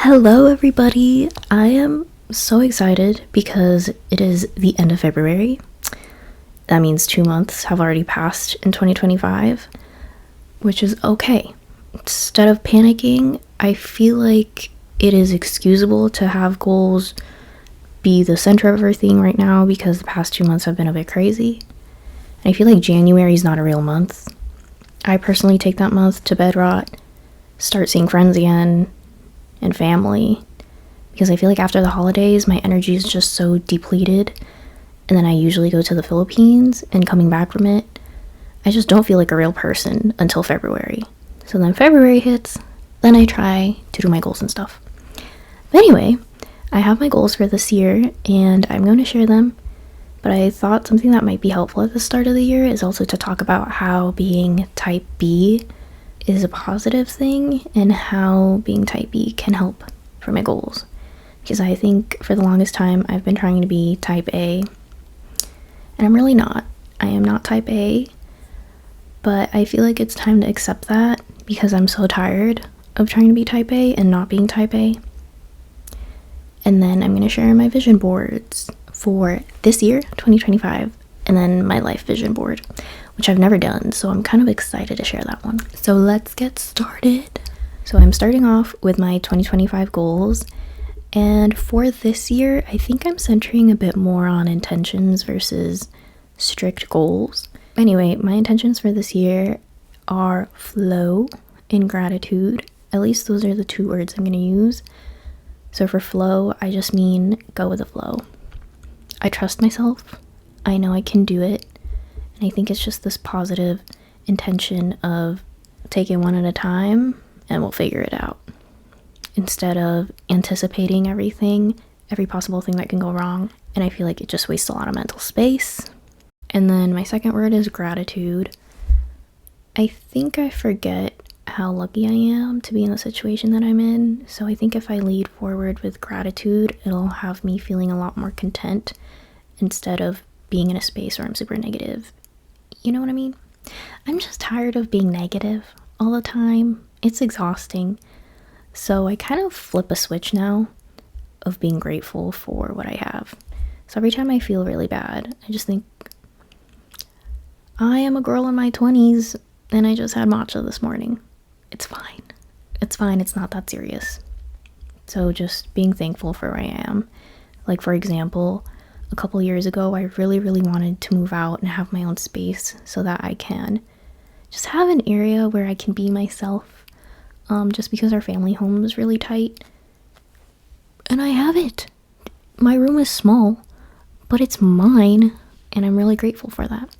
Hello, everybody. I am so excited because it is the end of February. That means 2 months have already passed in 2025, which is okay. Instead of panicking, I feel like it is excusable to have goals be the center of everything right now because the past 2 months have been a bit crazy. And I feel like January is not a real month. I personally take that month to bed rot, start seeing friends again, and family, because I feel like after the holidays my energy is just so depleted, and then I usually go to the Philippines, and coming back from it I just don't feel like a real person until February. So then February hits, then I try to do my goals and stuff. But anyway, I have my goals for this year and I'm going to share them, but I thought something that might be helpful at the start of the year is also to talk about how being type B is a positive thing and how being type B can help for my goals. Because I think for the longest time I've been trying to be type A, and I'm really not. I am not type A, but I feel like it's time to accept that because I'm so tired of trying to be type A and not being type A. And then I'm going to share my vision boards for this year, 2025, and then my life vision board, which I've never done, so I'm kind of excited to share that one. So let's get started. So I'm starting off with my 2025 goals, and for this year, I think I'm centering a bit more on intentions versus strict goals. Anyway, my intentions for this year are flow and gratitude. At least those are the two words I'm going to use. So for flow, I just mean go with the flow. I trust myself. I know I can do it. And I think it's just this positive intention of take it one at a time and we'll figure it out. Instead of anticipating everything, every possible thing that can go wrong. And I feel like it just wastes a lot of mental space. And then my second word is gratitude. I think I forget how lucky I am to be in the situation that I'm in. So I think if I lead forward with gratitude, it'll have me feeling a lot more content instead of being in a space where I'm super negative. You know what I mean? I'm just tired of being negative all the time. It's exhausting. So I kind of flip a switch now of being grateful for what I have. So every time I feel really bad, I just think, I am a girl in my 20s and I just had matcha this morning. It's fine. It's fine. It's not that serious. So just being thankful for where I am. Like, for example, a couple years ago, I really wanted to move out and have my own space so that I can just have an area where I can be myself, just because our family home is really tight. And I have it. My room is small, but it's mine, and I'm really grateful for that.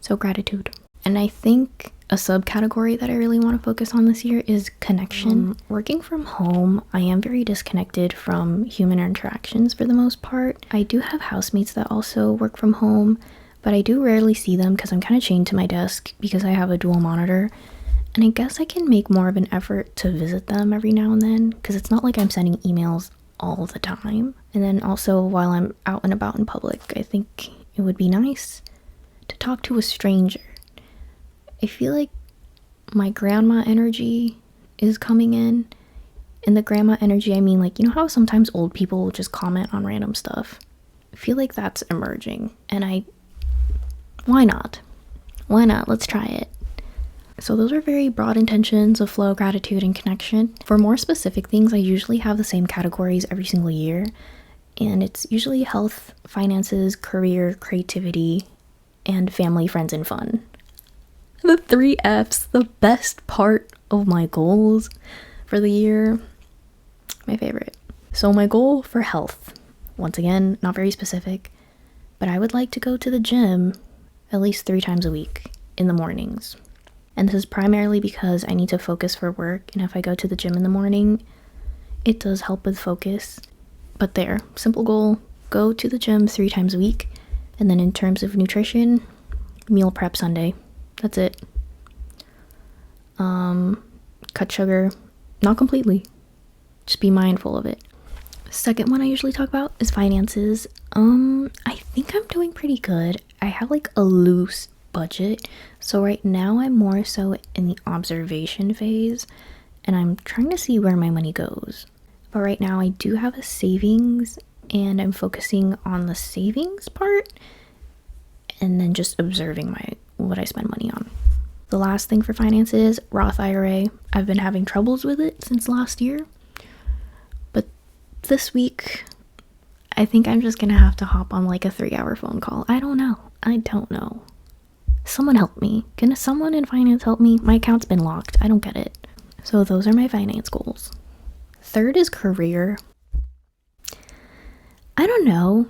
So gratitude. And I think a subcategory that I really want to focus on this year is connection. Working from home, I am very disconnected from human interactions for the most part. I do have housemates that also work from home, but I do rarely see them because I'm kind of chained to my desk because I have a dual monitor. And I guess I can make more of an effort to visit them every now and then because it's not like I'm sending emails all the time. And then also while I'm out and about in public, I think it would be nice to talk to a stranger. I feel like my grandma energy is coming in. And the grandma energy, I mean, like, you know how sometimes old people will just comment on random stuff? I feel like that's emerging. And why not? Why not? Let's try it. So those are very broad intentions of flow, gratitude, and connection. For more specific things, I usually have the same categories every single year. And it's usually health, finances, career, creativity, and family, friends, and fun. The 3 F's, the best part of my goals for the year. My favorite. So my goal for health, once again, not very specific, but I would like to go to the gym at least 3 times a week in the mornings. And this is primarily because I need to focus for work, and if I go to the gym in the morning, it does help with focus. But there, simple goal, go to the gym 3 times a week. And then in terms of nutrition, meal prep Sunday. That's it. Cut sugar, not completely. Just be mindful of it. Second one I usually talk about is finances. I think I'm doing pretty good. I have like a loose budget. So right now I'm more so in the observation phase and I'm trying to see where my money goes. But right now I do have a savings, and I'm focusing on the savings part and then just observing what I spend money on. The last thing for finances, Roth IRA. I've been having troubles with it since last year, but this week I think I'm just gonna have to hop on like a 3-hour phone call. I don't know. Someone help me. Can someone in finance help me? My account's been locked. I don't get it. So those are my finance goals. Third is career. I don't know.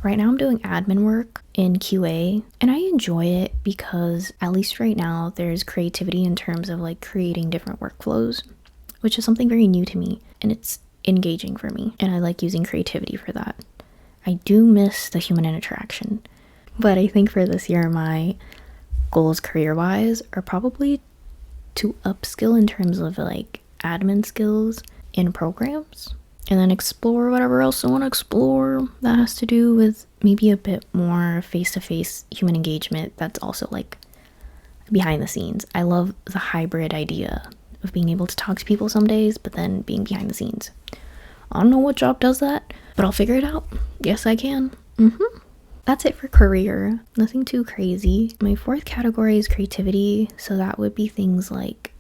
Right now I'm doing admin work in QA, and I enjoy it because at least right now there's creativity in terms of like creating different workflows, which is something very new to me, and it's engaging for me, and I like using creativity for that. I do miss the human interaction, but I think for this year my goals career-wise are probably to upskill in terms of like admin skills in programs, and then explore whatever else I want to explore that has to do with maybe a bit more face-to-face human engagement that's also like behind the scenes. I love the hybrid idea of being able to talk to people some days but then being behind the scenes. I don't know what job does that, but I'll figure it out. Yes, I can. That's it for career. Nothing too crazy. My fourth category is creativity, so that would be things like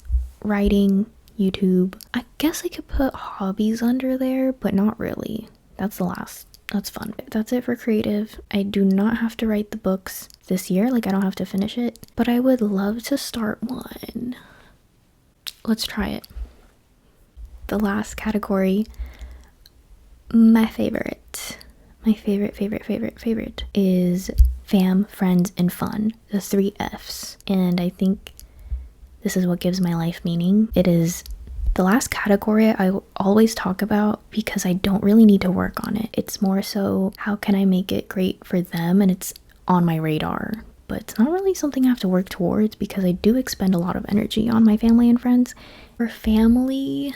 writing, YouTube. I guess I could put hobbies under there, but not really. That's fun. That's it for creative. I do not have to write the books this year, like I don't have to finish it, but I would love to start one. Let's try it. The last category, my favorite is fam, friends, and fun. The 3 F's. And I think this is what gives my life meaning. It is the last category I always talk about because I don't really need to work on it. It's more so how can I make it great for them, and it's on my radar. But it's not really something I have to work towards because I do expend a lot of energy on my family and friends. For family,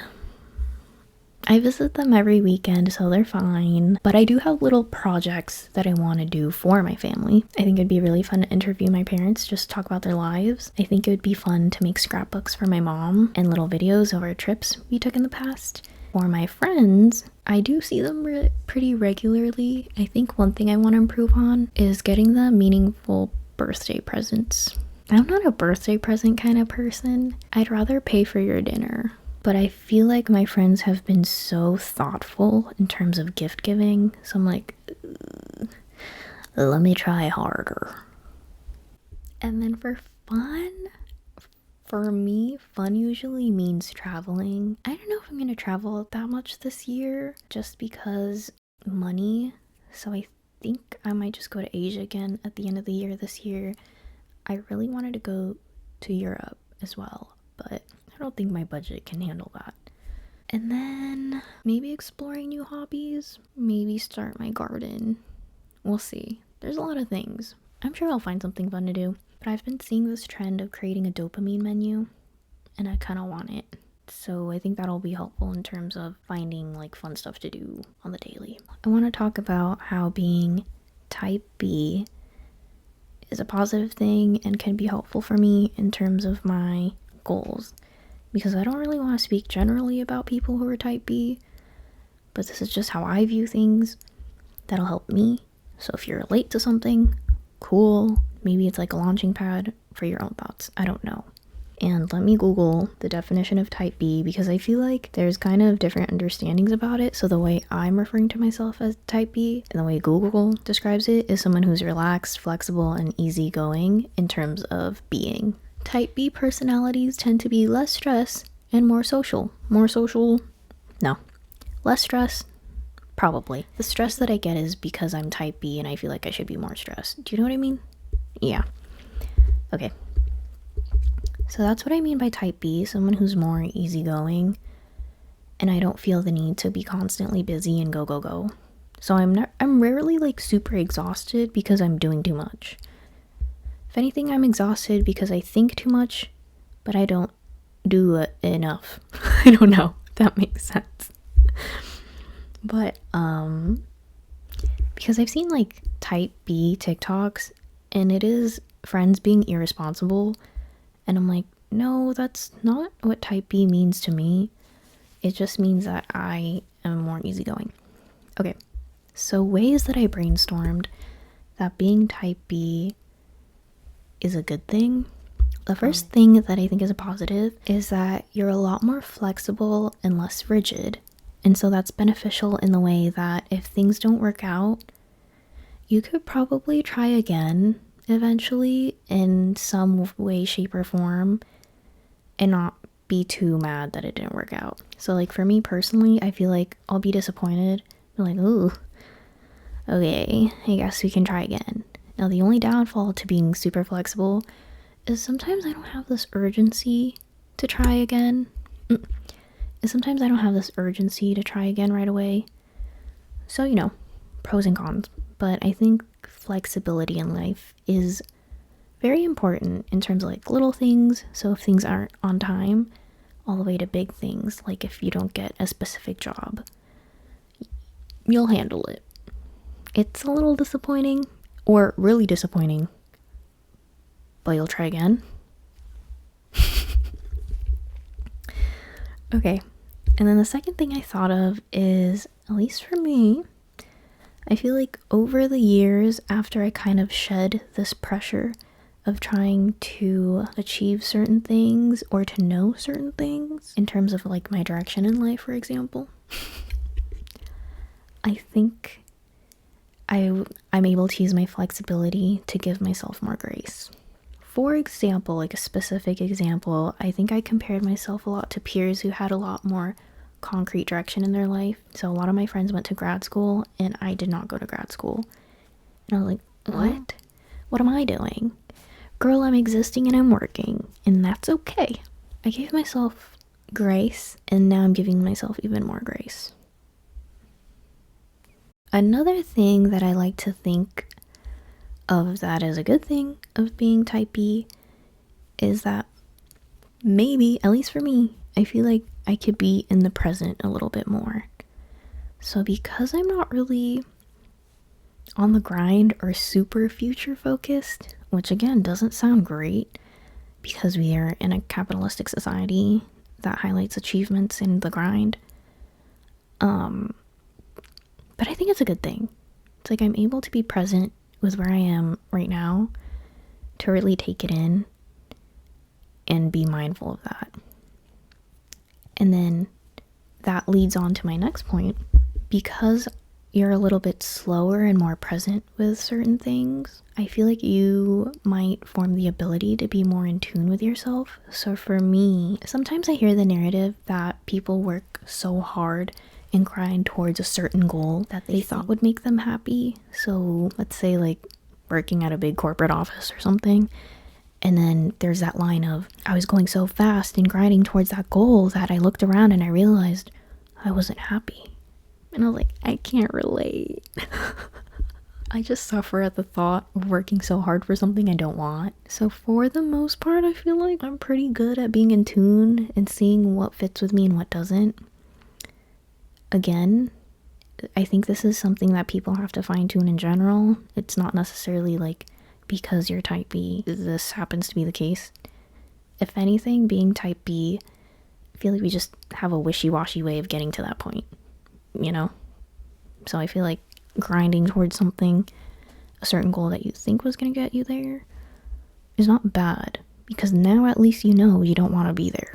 I visit them every weekend, so they're fine. But I do have little projects that I want to do for my family. I think it'd be really fun to interview my parents, just talk about their lives. I think it would be fun to make scrapbooks for my mom and little videos of our trips we took in the past. For my friends, I do see them pretty regularly. I think one thing I want to improve on is getting them meaningful birthday presents. I'm not a birthday present kind of person. I'd rather pay for your dinner. But I feel like my friends have been so thoughtful in terms of gift giving. So I'm like, let me try harder. And then for fun, for me, fun usually means traveling. I don't know if I'm going to travel that much this year just because money. So I think I might just go to Asia again at the end of the year this year. I really wanted to go to Europe as well, but I don't think my budget can handle that. And then maybe exploring new hobbies, maybe start my garden. We'll see. There's a lot of things. I'm sure I'll find something fun to do. But I've been seeing this trend of creating a dopamine menu, and I kind of want it. So I think that'll be helpful in terms of finding like fun stuff to do on the daily. I want to talk about how being type B is a positive thing and can be helpful for me in terms of my goals. Because I don't really want to speak generally about people who are type B, but this is just how I view things. That'll help me. So if you relate to something, cool. Maybe it's like a launching pad for your own thoughts. I don't know. And let me Google the definition of type B because I feel like there's kind of different understandings about it. So the way I'm referring to myself as type B and the way Google describes it is someone who's relaxed, flexible, and easygoing in terms of being. Type B personalities tend to be less stress and more social. Less stress, probably. The stress that I get is because I'm type B and I feel like I should be more stressed. Do you know what I mean? Yeah. Okay. So that's what I mean by type B, someone who's more easygoing, and I don't feel the need to be constantly busy and go. So I'm rarely like super exhausted because I'm doing too much. If anything, I'm exhausted because I think too much, but I don't do enough. I don't know if that makes sense. But, because I've seen like type B TikToks, and it is friends being irresponsible, and I'm like, no, that's not what type B means to me. It just means that I am more easygoing. Okay, so ways that I brainstormed that being type B is a good thing. The first thing that I think is a positive is that you're a lot more flexible and less rigid. And so that's beneficial in the way that if things don't work out, you could probably try again eventually in some way, shape, or form and not be too mad that it didn't work out. So, like, for me personally, I feel like I'll be disappointed. I'm like, ooh, okay, I guess we can try again. Now, the only downfall to being super flexible is sometimes I don't have this urgency to try again. Sometimes I don't have this urgency to try again right away. So, you know, pros and cons. But I think flexibility in life is very important in terms of like little things. So if things aren't on time, all the way to big things, like if you don't get a specific job, you'll handle it. It's a little disappointing or really disappointing, but you'll try again. Okay, and then the second thing I thought of is, at least for me, I feel like over the years after I kind of shed this pressure of trying to achieve certain things or to know certain things in terms of like my direction in life, for example, I think I'm able to use my flexibility to give myself more grace. For example, like a specific example, I think I compared myself a lot to peers who had a lot more concrete direction in their life. So a lot of my friends went to grad school and I did not go to grad school. And I was like, what? What am I doing? Girl, I'm existing and I'm working, and that's okay. I gave myself grace, and now I'm giving myself even more grace. Another thing that I like to think of that as a good thing of being type B is that maybe, at least for me, I feel like I could be in the present a little bit more. So because I'm not really on the grind or super future focused, which again doesn't sound great because we are in a capitalistic society that highlights achievements in the grind. But I think it's a good thing. It's like I'm able to be present with where I am right now, to really take it in and be mindful of that. And then that leads on to my next point. Because you're a little bit slower and more present with certain things, I feel like you might form the ability to be more in tune with yourself. So for me, sometimes I hear the narrative that people work so hard and grind towards a certain goal that they thought would make them happy. So let's say like working at a big corporate office or something. And then there's that line of, I was going so fast and grinding towards that goal that I looked around and I realized I wasn't happy. And I was like, I can't relate. I just suffer at the thought of working so hard for something I don't want. So for the most part, I feel like I'm pretty good at being in tune and seeing what fits with me and what doesn't. Again, I think this is something that people have to fine tune in general. It's not necessarily like because you're type B, this happens to be the case. If anything, being type B, I feel like we just have a wishy-washy way of getting to that point, you know? So I feel like grinding towards something, a certain goal that you think was going to get you there, is not bad, because now at least you know you don't want to be there.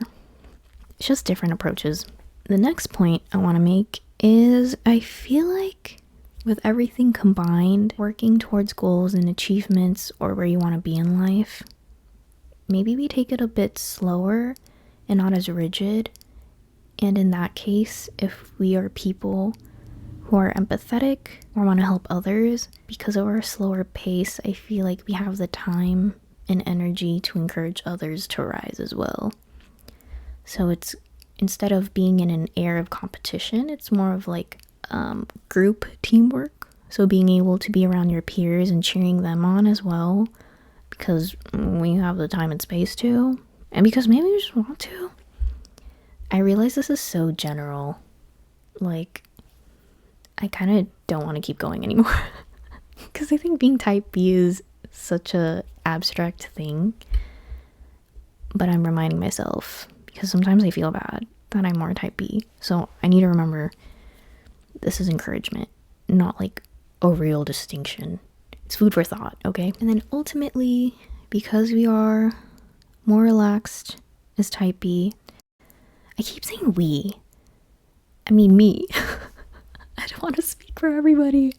It's just different approaches. The next point I want to make is I feel like with everything combined, working towards goals and achievements or where you want to be in life, maybe we take it a bit slower and not as rigid. And in that case, if we are people who are empathetic or want to help others, because of our slower pace, I feel like we have the time and energy to encourage others to rise as well. So it's, instead of being in an air of competition, it's more of like group teamwork. So being able to be around your peers and cheering them on as well, because we have the time and space to, and because maybe we just want to. I realize this is so general. Like, I kind of don't want to keep going anymore. Because I think being type B is such a abstract thing. but I'm reminding myself because sometimes I feel bad that I'm more type B. So I need to remember this is encouragement, not like a real distinction. It's food for thought, okay? And then ultimately, because we are more relaxed as type B, I keep saying we. I mean me. I don't want to speak for everybody.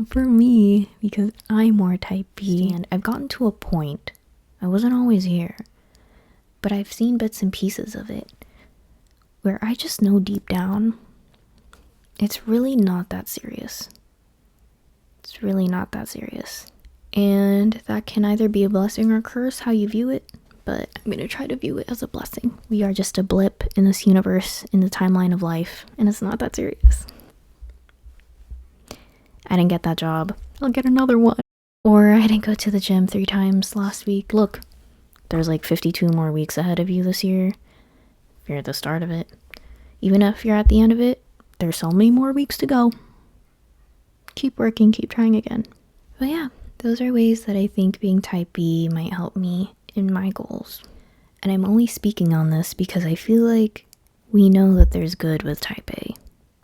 For me, because I'm more type B, and I've gotten to a point, I wasn't always here, but I've seen bits and pieces of it, where I just know deep down, it's really not that serious. It's really not that serious. And that can either be a blessing or a curse, how you view it, but I'm going to try to view it as a blessing. We are just a blip in this universe, in the timeline of life, and it's not that serious. I didn't get that job. I'll get another one. Or I didn't go to the gym 3 times last week. Look, there's like 52 more weeks ahead of you this year. If you're at the start of it. Even if you're at the end of it, there's so many more weeks to go. Keep working, keep trying again. But yeah, those are ways that I think being type B might help me in my goals. And I'm only speaking on this because I feel like we know that there's good with type A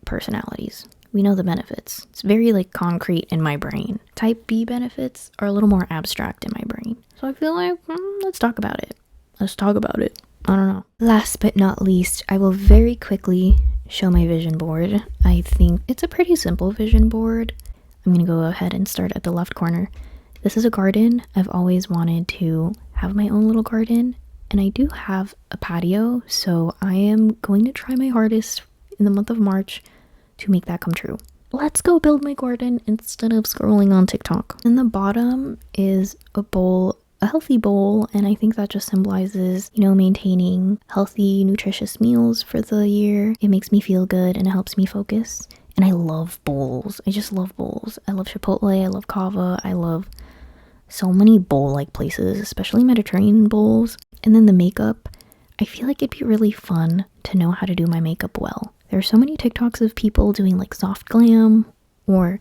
personalities. We know the benefits. It's very like concrete in my brain. Type B benefits are a little more abstract in my brain. So I feel like, let's talk about it. Let's talk about it. I don't know. Last but not least, I will very quickly show my vision board. I think it's a pretty simple vision board. I'm gonna go ahead and start at the left corner. This is a garden. I've always wanted to have my own little garden, and I do have a patio, so I am going to try my hardest in the month of March to make that come true. Let's go build my garden instead of scrolling on TikTok. In the bottom is a bowl, a healthy bowl, and I think that just symbolizes, maintaining healthy, nutritious meals for the year. It makes me feel good and it helps me focus. And I love bowls. I just love bowls. I love Chipotle, I love Kava, I love so many bowl-like places, especially Mediterranean bowls. And then the makeup, I feel like it'd be really fun to know how to do my makeup well. There are so many TikToks of people doing like soft glam or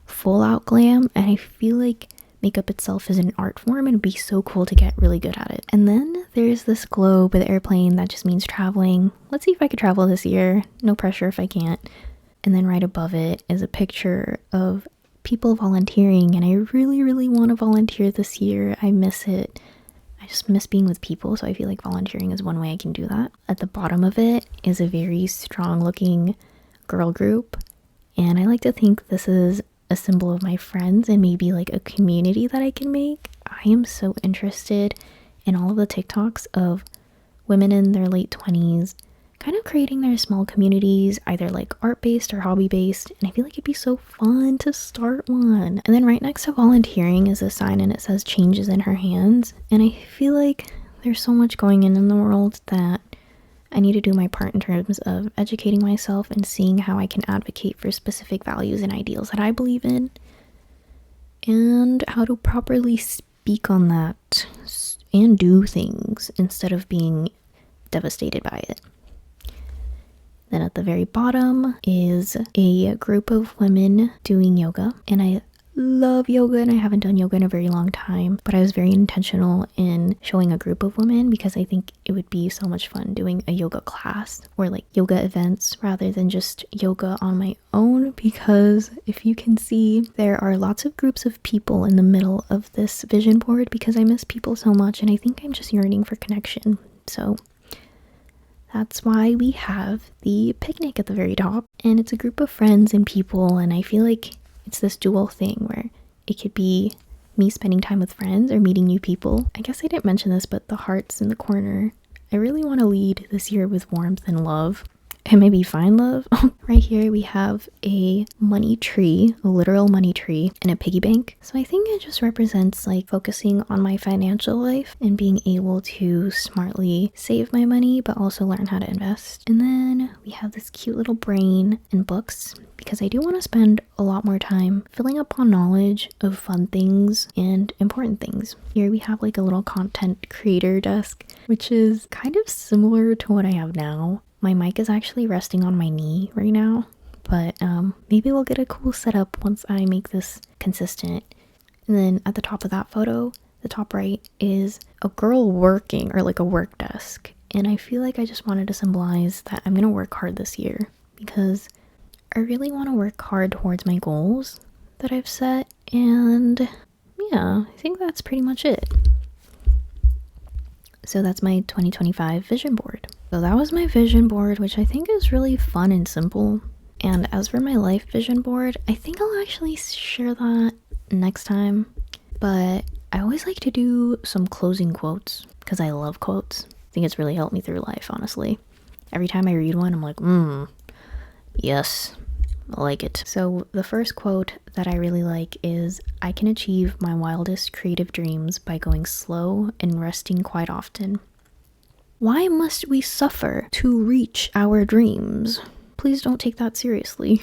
full out glam, and I feel like makeup itself is an art form and it'd be so cool to get really good at it. And then there's this globe with airplane that just means traveling. Let's see if I could travel this year. No pressure if I can't. And then right above it is a picture of people volunteering, and I really, really want to volunteer this year. I miss it. I just miss being with people, so I feel like volunteering is one way I can do that. At the bottom of it is a very strong looking girl group, and I like to think this is a symbol of my friends and maybe like a community that I can make. I am so interested in all of the TikToks of women in their late 20s kind of creating their small communities, either like art-based or hobby-based, and I feel like it'd be so fun to start one. And then right next to volunteering is a sign, and it says changes in her hands, and I feel like there's so much going in the world that I need to do my part in terms of educating myself and seeing how I can advocate for specific values and ideals that I believe in, and how to properly speak on that and do things instead of being devastated by it. Then at the very bottom is a group of women doing yoga, and I love yoga and I haven't done yoga in a very long time, but I was very intentional in showing a group of women because I think it would be so much fun doing a yoga class or like yoga events rather than just yoga on my own, because if you can see, there are lots of groups of people in the middle of this vision board because I miss people so much and I think I'm just yearning for connection. So that's why we have the picnic at the very top, and it's a group of friends and people, and I feel like it's this dual thing where it could be me spending time with friends or meeting new people. I guess I didn't mention this, but the hearts in the corner, I really want to lead this year with warmth and love. And maybe find love. Right here we have a money tree, a literal money tree, and a piggy bank. So I think it just represents like focusing on my financial life and being able to smartly save my money, but also learn how to invest. And then we have this cute little brain and books, because I do want to spend a lot more time filling up on knowledge of fun things and important things. Here we have like a little content creator desk, which is kind of similar to what I have now. My mic is actually resting on my knee right now, but maybe we'll get a cool setup once I make this consistent. And then at the top of that photo, the top right, is a girl working, or like a work desk. And I feel like I just wanted to symbolize that I'm gonna work hard this year because I really want to work hard towards my goals that I've set. And yeah, I think that's pretty much it. So that's my 2025 vision board. So that was my vision board, which I think is really fun and simple. And as for my life vision board, I think I'll actually share that next time. But I always like to do some closing quotes because I love quotes. I think it's really helped me through life, honestly. Every time I read one, I'm like, yes, I like it. So the first quote that I really like is, I can achieve my wildest creative dreams by going slow and resting quite often. Why must we suffer to reach our dreams? Please don't take that seriously.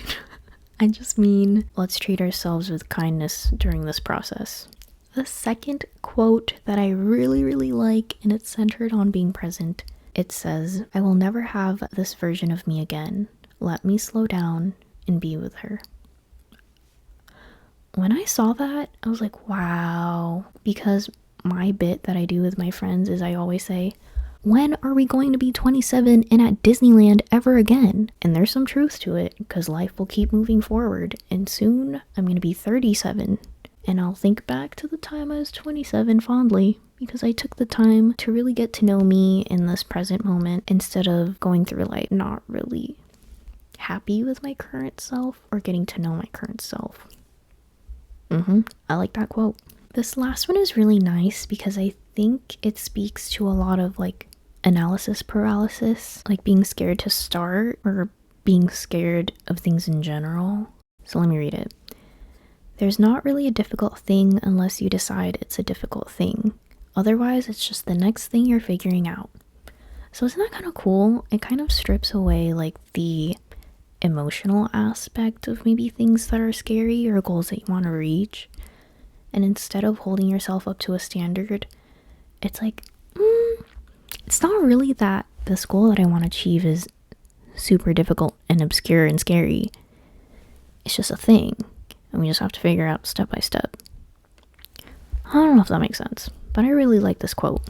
I just mean, let's treat ourselves with kindness during this process. The second quote that I really, really like, and it's centered on being present, it says, I will never have this version of me again. Let me slow down and be with her. When I saw that, I was like, wow. Because my bit that I do with my friends is I always say, when are we going to be 27 and at Disneyland ever again? And there's some truth to it because life will keep moving forward. And soon I'm going to be 37. And I'll think back to the time I was 27 fondly because I took the time to really get to know me in this present moment instead of going through life not really happy with my current self or getting to know my current self. I like that quote. This last one is really nice because I think it speaks to a lot of like analysis paralysis, like being scared to start or being scared of things in general. So let me read it. There's not really a difficult thing unless you decide it's a difficult thing. Otherwise, it's just the next thing you're figuring out. So isn't that kind of cool? It kind of strips away like the emotional aspect of maybe things that are scary or goals that you want to reach. And instead of holding yourself up to a standard, it's like, it's not really that this goal that I want to achieve is super difficult and obscure and scary. It's just a thing. And we just have to figure out step by step. I don't know if that makes sense, but I really like this quote.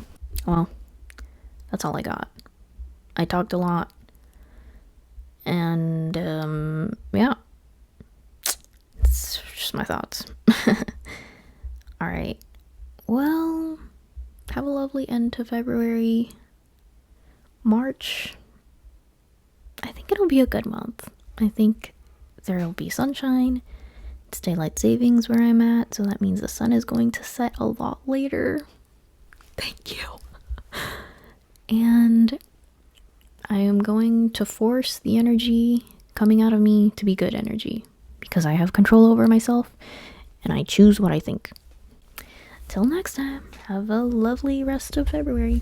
Well, that's all I got. I talked a lot. And, yeah. It's just my thoughts. Alright. Well, have a lovely end to February. March, I think it'll be a good month. I think there'll be sunshine. It's daylight savings where I'm at, so that means the sun is going to set a lot later. Thank you. And I am going to force the energy coming out of me to be good energy because I have control over myself and I choose what I think. Till next time, have a lovely rest of February.